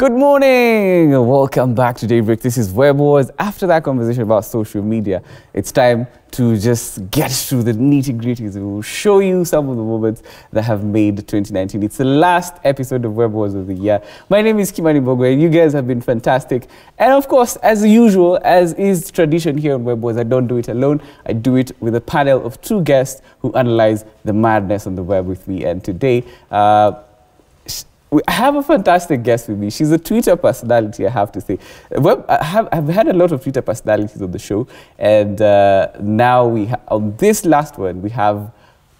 Good morning. Welcome back to Daybreak. This is Web Wars. After that conversation about social media, it's time to just get through the nitty-gritties. We will show you some of the moments that have made 2019. It's the last episode of Web Wars of the year. My name is Kimani Bogwe, and you guys have been fantastic. And of course, as usual, as is tradition here on Web Wars, I don't do it alone. I do it with a panel of two guests who analyze the madness on the web with me. And today, I have a fantastic guest with me. She's a Twitter personality, I have to say. Well, I've had a lot of Twitter personalities on the show, and now on this last one, we have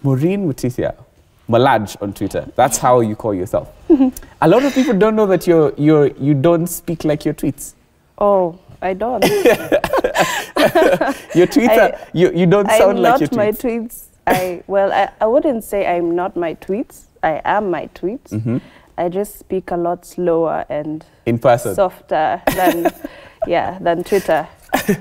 Maureen Mutisia, Malaj on Twitter. That's how you call yourself. A lot of people don't know that you don't speak like your tweets. Oh, I don't. Your Twitter, you don't sound like your tweets. I'm not my tweets. Well, I wouldn't say I'm not my tweets. I am my tweets. Mm-hmm. I just speak a lot slower and in person, softer than than Twitter.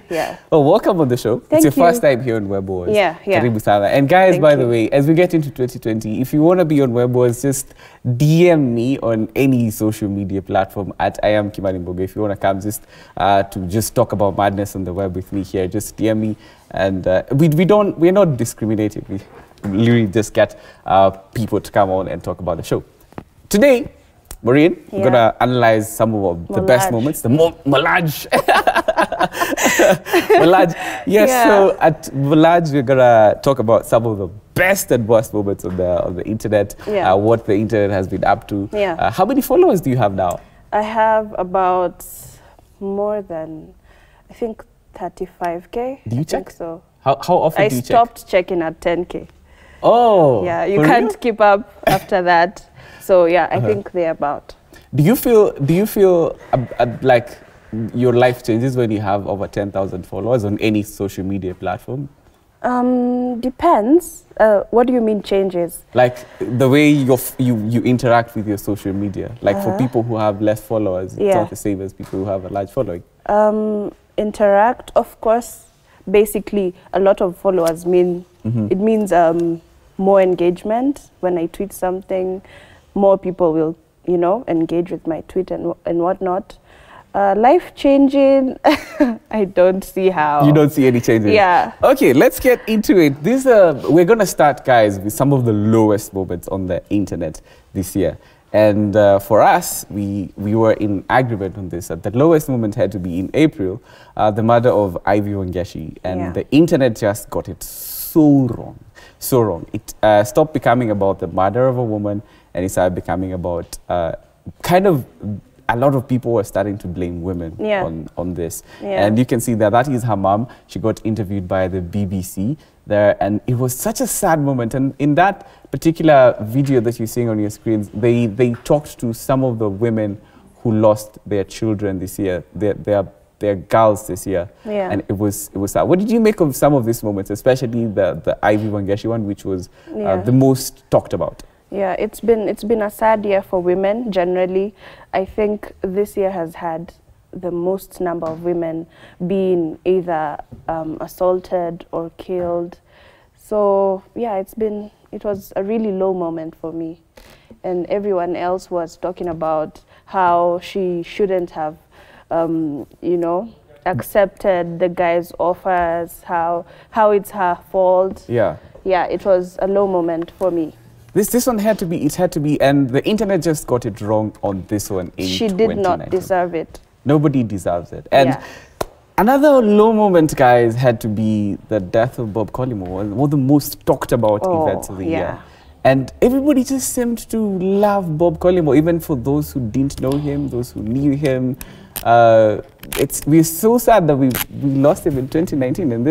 Yeah. Oh, welcome on the show. Thank it's your first time here on Web Wars. Yeah. Karibu sana. And guys, by the way, as we get into 2020, if you want to be on Web Wars, just DM me on any social media platform at I am Kimani Mboge. If you want to come to just talk about madness on the web with me here, just DM me. And we're not discriminating. We literally just get people to come on and talk about the show. Today, Maureen, we're going to analyze some of the best moments, the Malaj. Malaj. Yes, yeah. So at Malaj, we're going to talk about some of the best and worst moments on the internet, what the internet has been up to. Yeah. How many followers do you have now? I have about more than, I think, 35K. Do you check? I think so. How often do you check? I stopped checking at 10K. Oh. Yeah, you can't keep up after that. So yeah, I think they're about. Do you feel like your life changes when you have over 10,000 followers on any social media platform? Depends. What do you mean changes? Like the way you interact with your social media. Like for people who have less followers, it's not the same as people who have a large following. Interact, of course. Basically, a lot of followers mean it means more engagement. When I tweet something, more people will, engage with my tweet and whatnot. Life changing, I don't see how. You don't see any changes? Yeah. Okay, let's get into it. We're going to start, guys, with some of the lowest moments on the internet this year. And for us, we were in agreement on this. The lowest moment had to be in April, the murder of Ivy Wangeshi. And the internet just got it so wrong. So wrong. It stopped becoming about the murder of a woman, and it started becoming about kind of a lot of people were starting to blame women on this. Yeah. And you can see that is her mom. She got interviewed by the BBC there, and it was such a sad moment. And in that particular video that you're seeing on your screens, they talked to some of the women who lost their children this year, their girls this year. Yeah. And it was sad. What did you make of some of these moments, especially the Ivy Wangeshi one, which was the most talked about? Yeah, it's been a sad year for women generally. I think this year has had the most number of women being either assaulted or killed. So yeah, it was a really low moment for me. And everyone else was talking about how she shouldn't have accepted the guy's offers, how it's her fault. Yeah. Yeah, it was a low moment for me. This one had to be, and the internet just got it wrong on this one in 2019. She did not deserve it. Nobody deserves it. And another low moment, guys, had to be the death of Bob Coleman, one of the most talked about events of the year. And everybody just seemed to love Bob Coleman, even for those who didn't know him, those who knew him. We're so sad that we lost him in 2019, and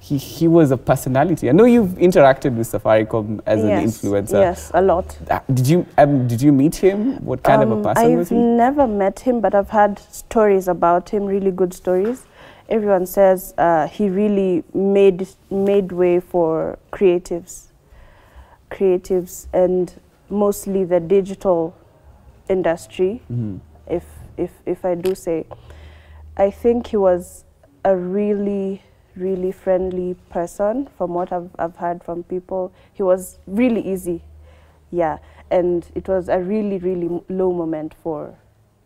he was a personality. I know you've interacted with Safaricom as an influencer. Yes, a lot. Did you meet him? What kind of a person was he? I've never met him, but I've heard stories about him, really good stories. Everyone says he really made way for creatives, and mostly the digital industry. If I do say, I think he was a really friendly person. From what I've heard from people, he was really easy, and it was a really low moment for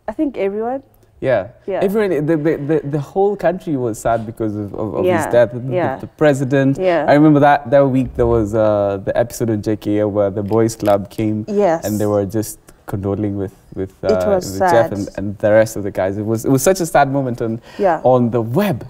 I think everyone. Yeah. Yeah. Everyone, the whole country was sad because of Yeah. his death. Yeah. The president. Yeah. I remember that week there was the episode of JK where the boys club came. Yes. And they were just condoling with It was Jeff sad. and the rest of the guys. It was such a sad moment on Yeah. on the web.